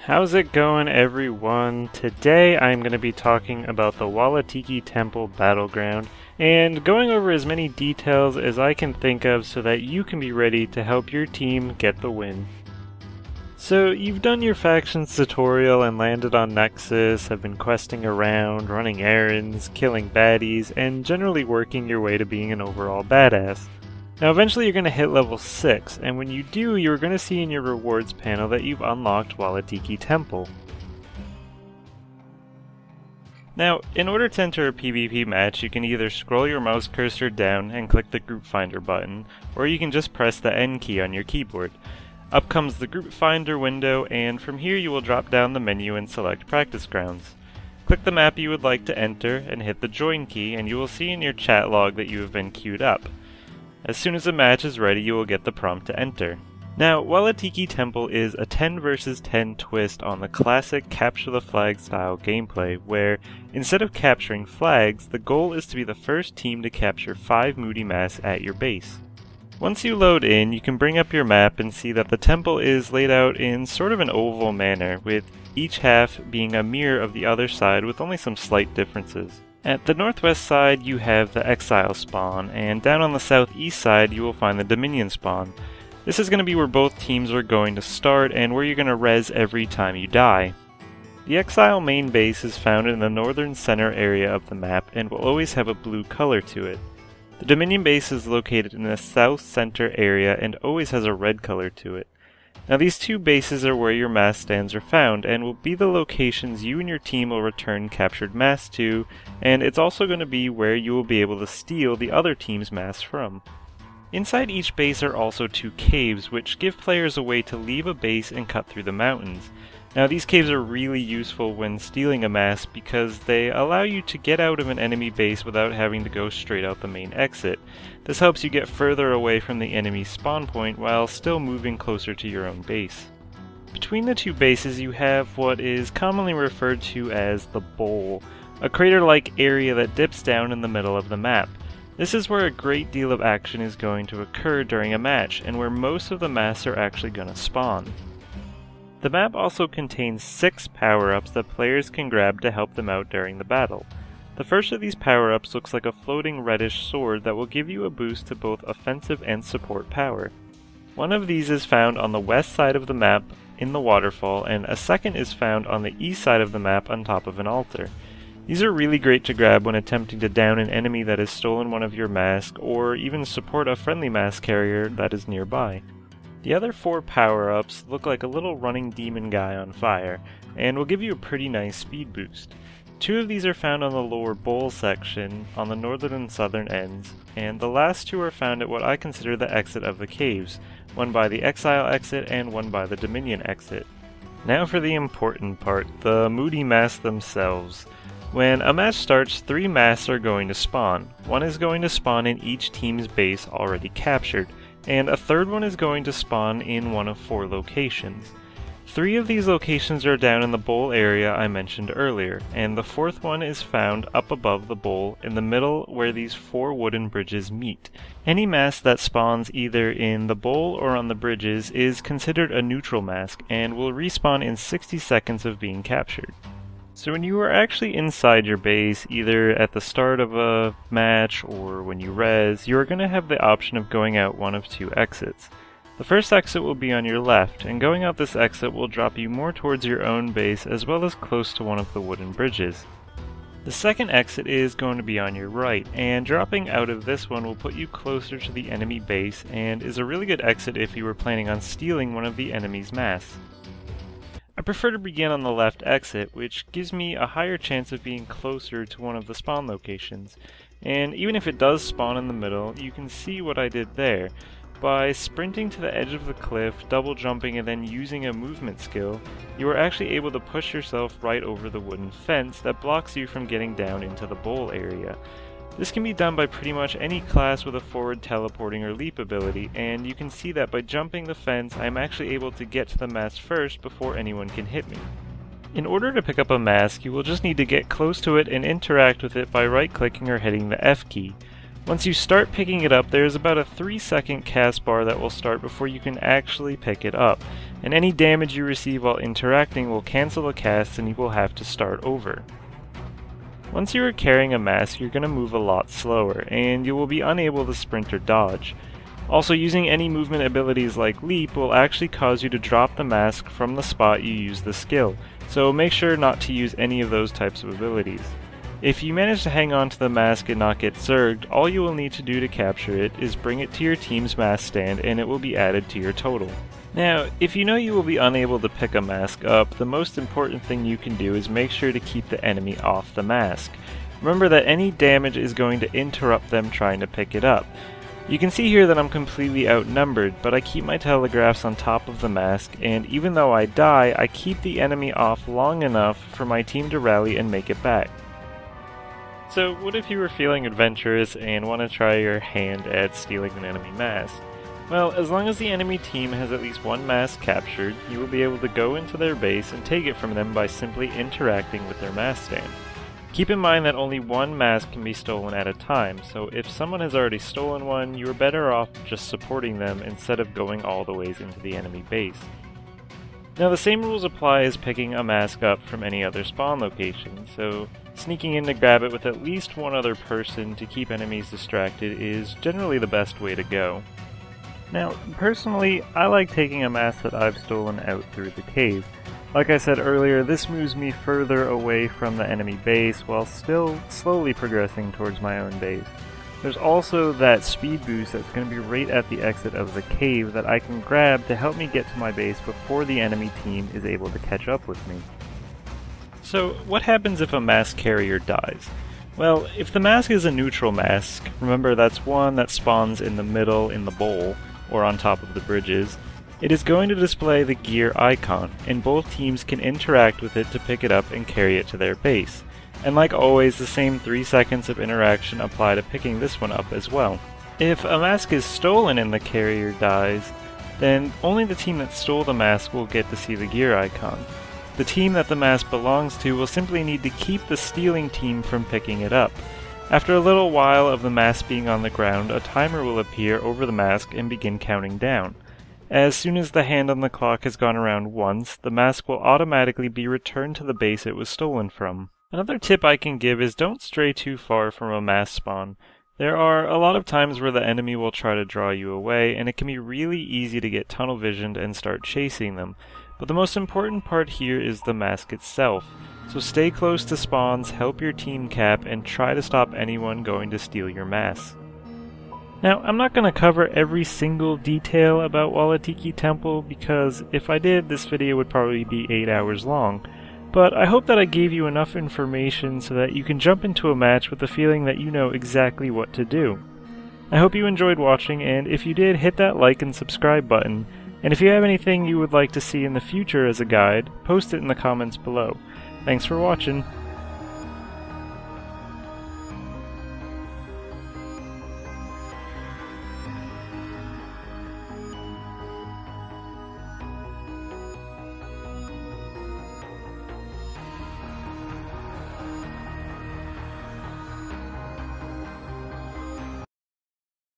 How's it going, everyone? Today I'm going to be talking about the Walatiki Temple battleground and going over as many details as I can think of so that you can be ready to help your team get the win. So you've done your factions tutorial and landed on Nexus, have been questing around, running errands, killing baddies, and generally working your way to being an overall badass. Now eventually you're going to hit level 6, and when you do, you're going to see in your rewards panel that you've unlocked Walatiki Temple. Now, in order to enter a PvP match, you can either scroll your mouse cursor down and click the group finder button, or you can just press the N key on your keyboard. Up comes the group finder window, and from here you will drop down the menu and select practice grounds. Click the map you would like to enter and hit the join key, and you will see in your chat log that you have been queued up. As soon as the match is ready, you will get the prompt to enter. Now, Walatiki Temple is a 10 vs 10 twist on the classic capture the flag style gameplay, where instead of capturing flags, the goal is to be the first team to capture 5 moody masks at your base. Once you load in, you can bring up your map and see that the temple is laid out in sort of an oval manner, with each half being a mirror of the other side with only some slight differences. At the northwest side you have the Exile spawn, and down on the southeast side you will find the Dominion spawn. This is going to be where both teams are going to start and where you're going to res every time you die. The Exile main base is found in the northern center area of the map and will always have a blue color to it. The Dominion base is located in the south center area and always has a red color to it. Now these two bases are where your mass stands are found and will be the locations you and your team will return captured mass to, and it's also going to be where you will be able to steal the other team's mass from. Inside each base are also 2 caves, which give players a way to leave a base and cut through the mountains. Now these caves are really useful when stealing a mass because they allow you to get out of an enemy base without having to go straight out the main exit. This helps you get further away from the enemy spawn point while still moving closer to your own base. Between the 2 bases you have what is commonly referred to as the bowl, a crater-like area that dips down in the middle of the map. This is where a great deal of action is going to occur during a match and where most of the masks are actually going to spawn. The map also contains 6 power-ups that players can grab to help them out during the battle. The first of these power-ups looks like a floating reddish sword that will give you a boost to both offensive and support power. One of these is found on the west side of the map in the waterfall, and a second is found on the east side of the map on top of an altar. These are really great to grab when attempting to down an enemy that has stolen one of your masks, or even support a friendly mask carrier that is nearby. The other 4 power-ups look like a little running demon guy on fire, and will give you a pretty nice speed boost. 2 of these are found on the lower bowl section, on the northern and southern ends, and the last 2 are found at what I consider the exit of the caves, one by the Exile exit and one by the Dominion exit. Now for the important part, the moody masks themselves. When a match starts, 3 masks are going to spawn. One is going to spawn in each team's base already captured, and a third one is going to spawn in one of 4 locations. 3 of these locations are down in the bowl area I mentioned earlier, and the 4th one is found up above the bowl in the middle where these 4 wooden bridges meet. Any mask that spawns either in the bowl or on the bridges is considered a neutral mask and will respawn in 60 seconds of being captured. So when you are actually inside your base, either at the start of a match or when you res, you are going to have the option of going out one of 2 exits. The first exit will be on your left, and going out this exit will drop you more towards your own base as well as close to one of the wooden bridges. The second exit is going to be on your right, and dropping out of this one will put you closer to the enemy base and is a really good exit if you were planning on stealing one of the enemy's masks. I prefer to begin on the left exit, which gives me a higher chance of being closer to one of the spawn locations, and even if it does spawn in the middle, you can see what I did there. By sprinting to the edge of the cliff, double jumping, and then using a movement skill, you are actually able to push yourself right over the wooden fence that blocks you from getting down into the bowl area. This can be done by pretty much any class with a forward teleporting or leap ability, and you can see that by jumping the fence I am actually able to get to the mask first before anyone can hit me. In order to pick up a mask, you will just need to get close to it and interact with it by right-clicking or hitting the F key. Once you start picking it up, there's about a 3-second cast bar that will start before you can actually pick it up, and any damage you receive while interacting will cancel the cast and you will have to start over. Once you are carrying a mask, you're going to move a lot slower, and you will be unable to sprint or dodge. Also, using any movement abilities like leap will actually cause you to drop the mask from the spot you use the skill, so make sure not to use any of those types of abilities. If you manage to hang on to the mask and not get zerged, all you will need to do to capture it is bring it to your team's mask stand and it will be added to your total. Now, if you know you will be unable to pick a mask up, the most important thing you can do is make sure to keep the enemy off the mask. Remember that any damage is going to interrupt them trying to pick it up. You can see here that I'm completely outnumbered, but I keep my telegraphs on top of the mask, and even though I die, I keep the enemy off long enough for my team to rally and make it back. So what if you were feeling adventurous and want to try your hand at stealing an enemy mask? Well, as long as the enemy team has at least one mask captured, you will be able to go into their base and take it from them by simply interacting with their mask stand. Keep in mind that only one mask can be stolen at a time, so if someone has already stolen one, you are better off just supporting them instead of going all the ways into the enemy base. Now the same rules apply as picking a mask up from any other spawn location, so sneaking in to grab it with at least one other person to keep enemies distracted is generally the best way to go. Now, personally, I like taking a mask that I've stolen out through the cave. Like I said earlier, this moves me further away from the enemy base while still slowly progressing towards my own base. There's also that speed boost that's going to be right at the exit of the cave that I can grab to help me get to my base before the enemy team is able to catch up with me. So, what happens if a mask carrier dies? Well, if the mask is a neutral mask, remember that's one that spawns in the middle in the bowl, or on top of the bridges, it is going to display the gear icon, and both teams can interact with it to pick it up and carry it to their base. And like always, the same 3 seconds of interaction apply to picking this one up as well. If a mask is stolen and the carrier dies, then only the team that stole the mask will get to see the gear icon. The team that the mask belongs to will simply need to keep the stealing team from picking it up. After a little while of the mask being on the ground, a timer will appear over the mask and begin counting down. As soon as the hand on the clock has gone around once, the mask will automatically be returned to the base it was stolen from. Another tip I can give is don't stray too far from a mask spawn. There are a lot of times where the enemy will try to draw you away, and it can be really easy to get tunnel visioned and start chasing them. But the most important part here is the mask itself. So stay close to spawns, help your team cap, and try to stop anyone going to steal your mask. Now, I'm not going to cover every single detail about Walatiki Temple because if I did, this video would probably be 8 hours long. But I hope that I gave you enough information so that you can jump into a match with the feeling that you know exactly what to do. I hope you enjoyed watching, and if you did, hit that like and subscribe button. And if you have anything you would like to see in the future as a guide, post it in the comments below. Thanks for watching.